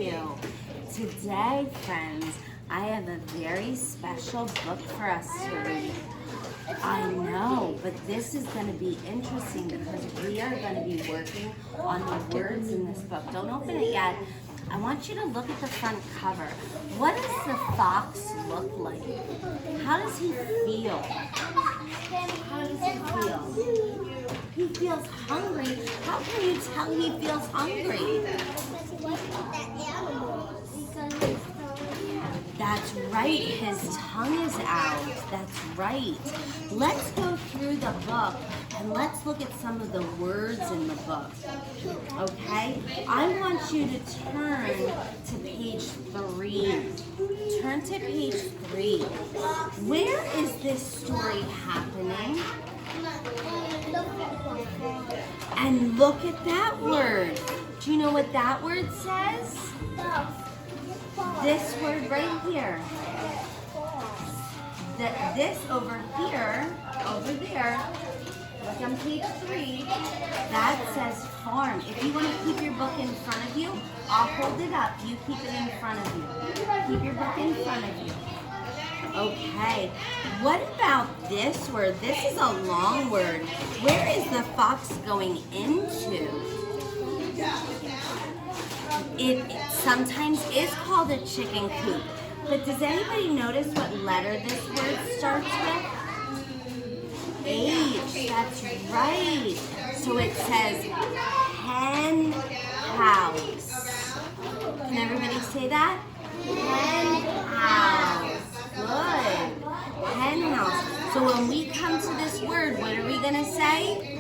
you. Today, friends, I have a very special book for us to read. I know, but this is going to be interesting because we are going to be working on the words in this book. Don't open it yet. I want you to look at the front cover. What does the fox look like? How does he feel? How does he feel? He feels hungry. How can you tell he feels hungry? That's right, his tongue is out. That's right. Let's go through the book and let's look at some of the words in the book. Okay? I want you to turn to page 3. Turn to page 3. Where is this story happening? And look at that word. Do you know what that word says? This word right here. This over here, over there, look on page 3, that says farm. If you want to keep your book in front of you, I'll hold it up. You keep it in front of you. Keep your book in front of you. Okay, what about this word? This is a long word. Where is the fox going into? It sometimes is called a chicken coop. But does anybody notice what letter this word starts with? H, that's right. So it says hen house. Can everybody say that? Hen house. Good. Hen house. So when we come to this word, what are we going to say?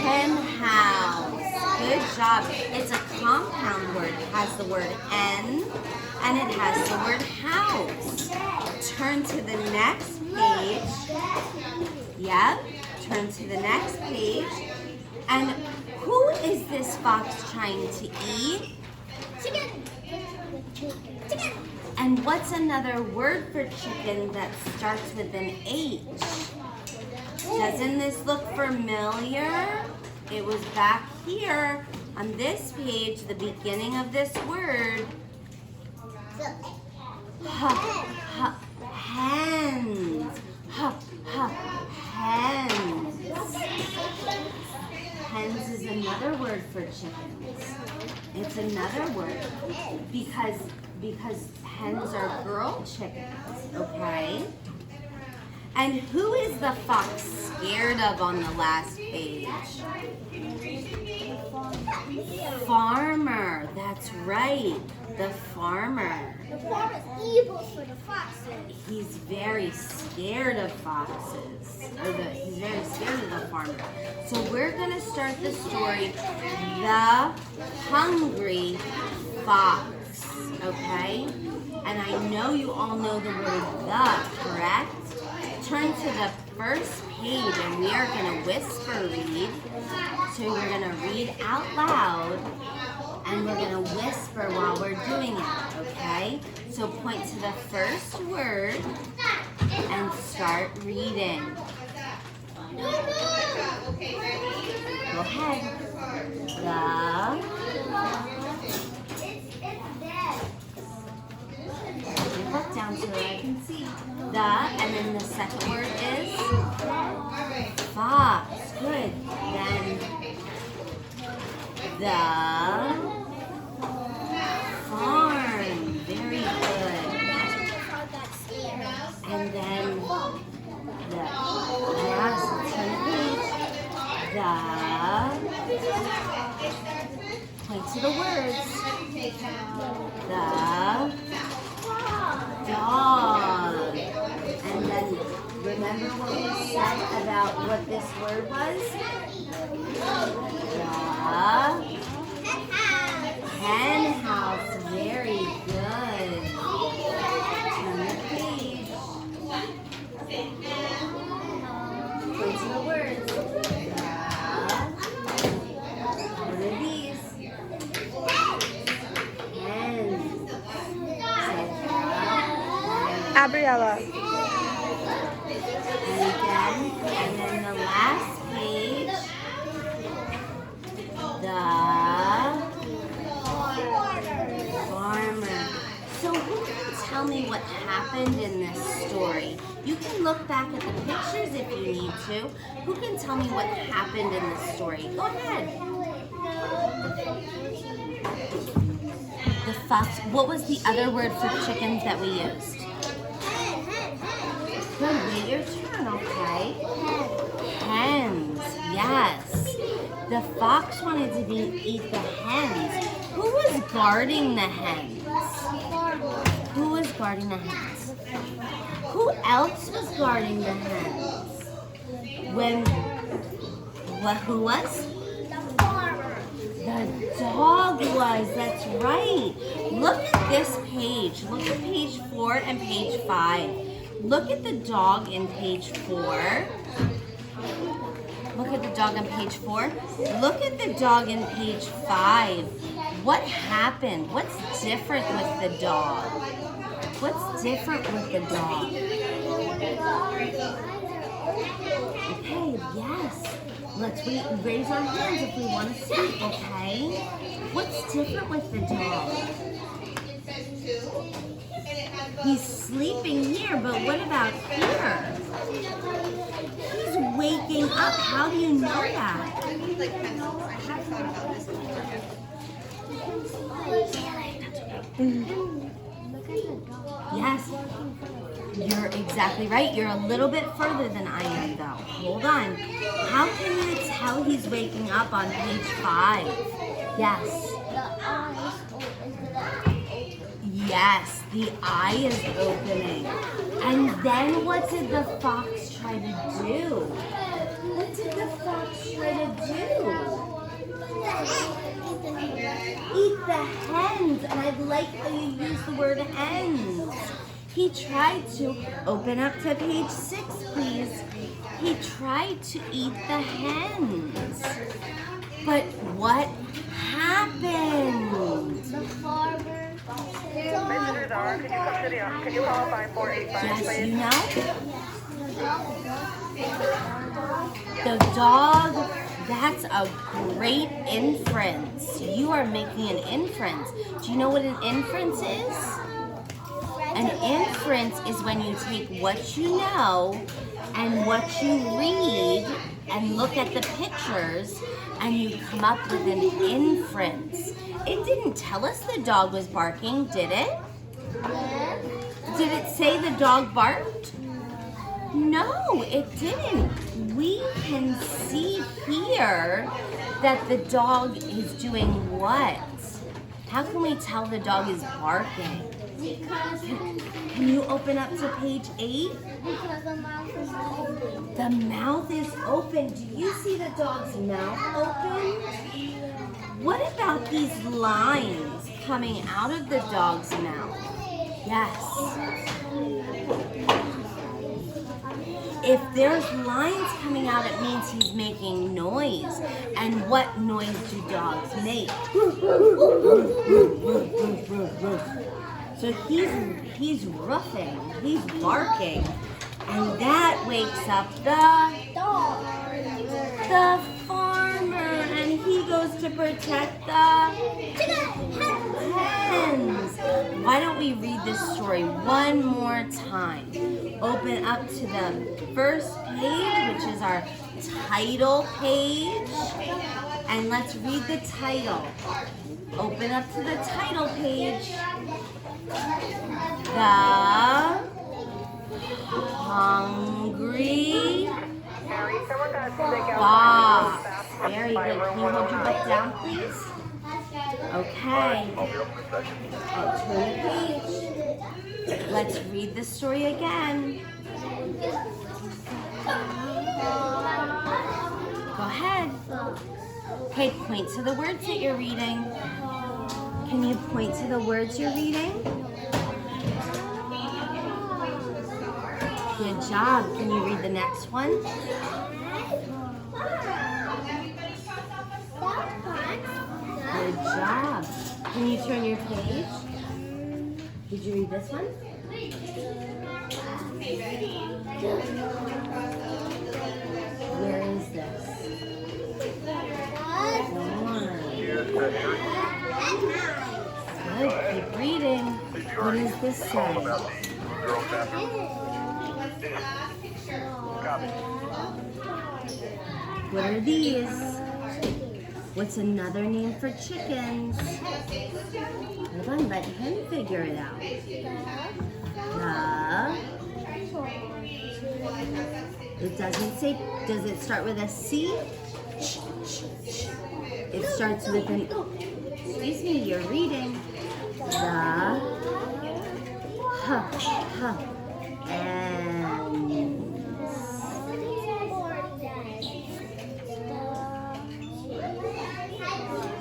Hen house. Good job. It's a compound word. It has the word "n" and it has the word "house." Turn to the next page. Yep. Turn to the next page. And who is this fox trying to eat? Chicken. Chicken. And what's another word for chicken that starts with an H? Doesn't this look familiar? It was back here on this page, the beginning of this word. Hens. Hens. Hens is another word for chickens. It's another word because hens are girl chickens, okay? And who is the fox scared of on the last page? Farmer. That's right. The farmer. The farmer is evil for the foxes. He's very scared of foxes. He's very scared of the farmer. So we're going to start the story, The Hungry Fox. Okay? And I know you all know the word the, correct? Turn to the first page and we are going to whisper read. So we're going to read out loud and we're going to whisper while we're doing it, okay? So point to the first word and start reading. Go ahead. Look down so that I can see. And then the second word is fox. Good. Then the farm. Very good. And then point to the words. The dog. And then remember what we said about what this word was? The hen house. Very good. Turn the page. Point to the words. What are these? Hens. Gabriella. And then the last page, the can look back at the pictures if you need to. Who can tell me what happened in this story? Go ahead. The fox. What was the other word for chickens that we used? Good, wait your turn, okay? Hens, yes. The fox wanted to eat the hens. Who was guarding the hens? Who was guarding the hens? Who else was guarding the hens? Who was? The farmer. The dog was, that's right. Look at this page. Look at page 4 and page 5. Look at the dog in page 4. Look at the dog on page 4. Look at the dog in page 5. What happened? What's different with the dog? What's different with the dog? Okay, yes. Let's raise our hands if we want to speak, okay? What's different with the dog? He's sleeping here, but what about here? He's waking up. How do you know that? Yes, you're exactly right. You're a little bit further than I am, though. Hold on. How can you tell he's waking up on page 5? Yes. Yes, the eye is opening. And then what did the fox try to do? What did the fox try to do? Eat the hens. And I like how you use the word hens. He tried to open up to page 6, please. He tried to eat the hens. But what happened? The farmer. Visitors are, could you come to the office? Can you call 5485, Yes, please? you know? The dog, that's a great inference. You are making an inference. Do you know what an inference is? An inference is when you take what you know and what you read and look at the pictures and you come up with an inference. It didn't tell us the dog was barking, did it? Did it say the dog barked? No, it didn't. We can see here that the dog is doing what? How can we tell the dog is barking? Can you open up to page 8? Because the mouth is open. The mouth is open. Do you see the dog's mouth open? What about these lines coming out of the dog's mouth? Yes. If there's lines coming out, it means he's making noise. And what noise do dogs make? So he's roofing, he's barking, and that wakes up the farmer, and he goes to protect the hens. Why don't we read this story one more time? Open up to the first page, which is our title page, and let's read the title. Open up to the title page. The Hungry Fox. Very good. Can you hold your book down, please? Okay. I'll turn the page. Let's read the story again. Go ahead. Okay, point to the words that you're reading. Can you point to the words you're reading? Good job. Can you read the next one? Good job. Can you turn your page? Did you read this one? Where is this? Good. Keep reading. What does this say? Copy. What are these? What's another name for chickens? Hold on, let him figure it out. It doesn't say, does it start with a C? It starts with an, excuse me, you're reading. The,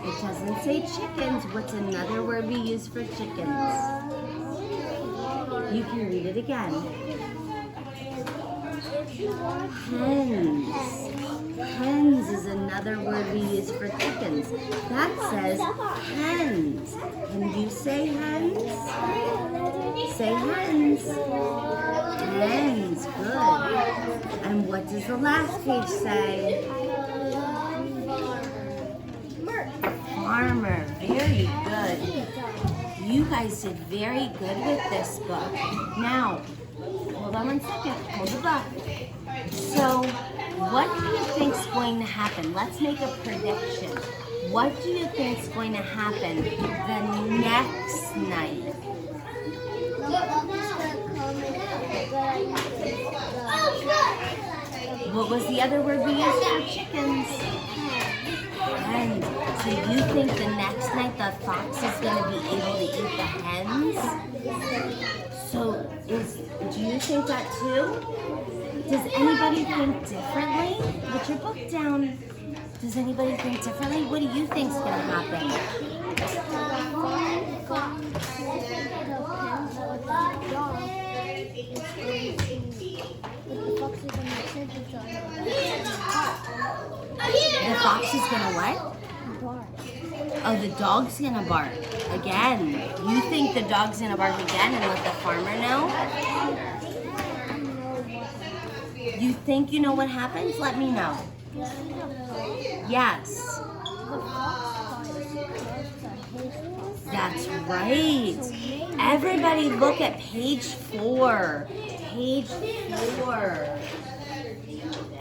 It doesn't say chickens. What's another word we use for chickens? You can read it again. Hens. Hens is another word we use for chickens. That says hens. Can you say hens? Say hens. Hens. Good. And what does the last page say? Farmer. Very good. You guys did very good with this book. Now, hold on 1 second. Hold the book. So, what do you think's going to happen? Let's make a prediction. What do you think's going to happen the next night? What was the other word we used for chickens? Hens. So you think the next night the fox is going to be able to eat the hens? So do you think that too? Does anybody think differently? Put your book down. Does anybody think differently? What do you think's going to happen? The fox is gonna what? Oh, the dog's gonna bark again. You think the dog's gonna bark again and let the farmer know? You think you know what happens? Let me know. Yes. That's right. Everybody look at page 4. Page 4.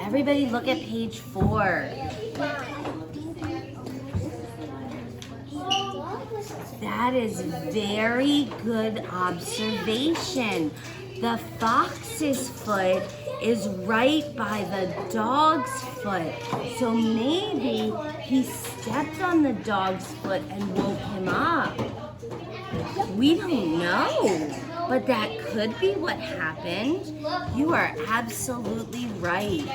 Everybody look at page 4. That is very good observation. The fox's foot is right by the dog's foot. So maybe he stepped on the dog's foot and woke him up. We don't know, but that could be what happened. You are absolutely right.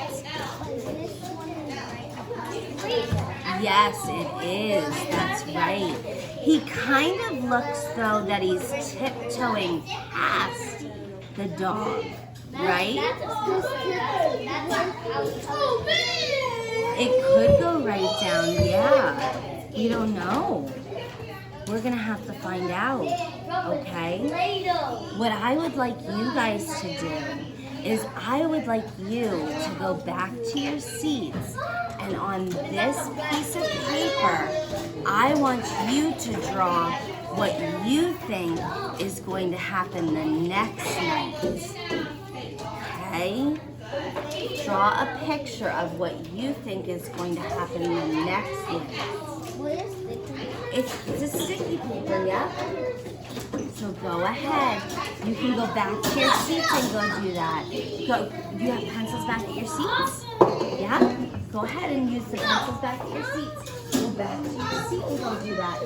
Yes, it is. That's right. He kind of looks though that he's tiptoeing past the dog, right? It could go right down, yeah. We don't know. We're gonna have to find out, okay? What I would like you guys to do is I would like you to go back to your seats, and on this piece of paper, I want you to draw what you think is going to happen the next night, okay? Draw a picture of what you think is going to happen the next night. It's a sticky paper, yeah? So go ahead. You can go back to your seats and go do that. Go. You have pencils back at your seats? Yeah? Go ahead and use the pencils back at your seats. Go back to your seat and go do that.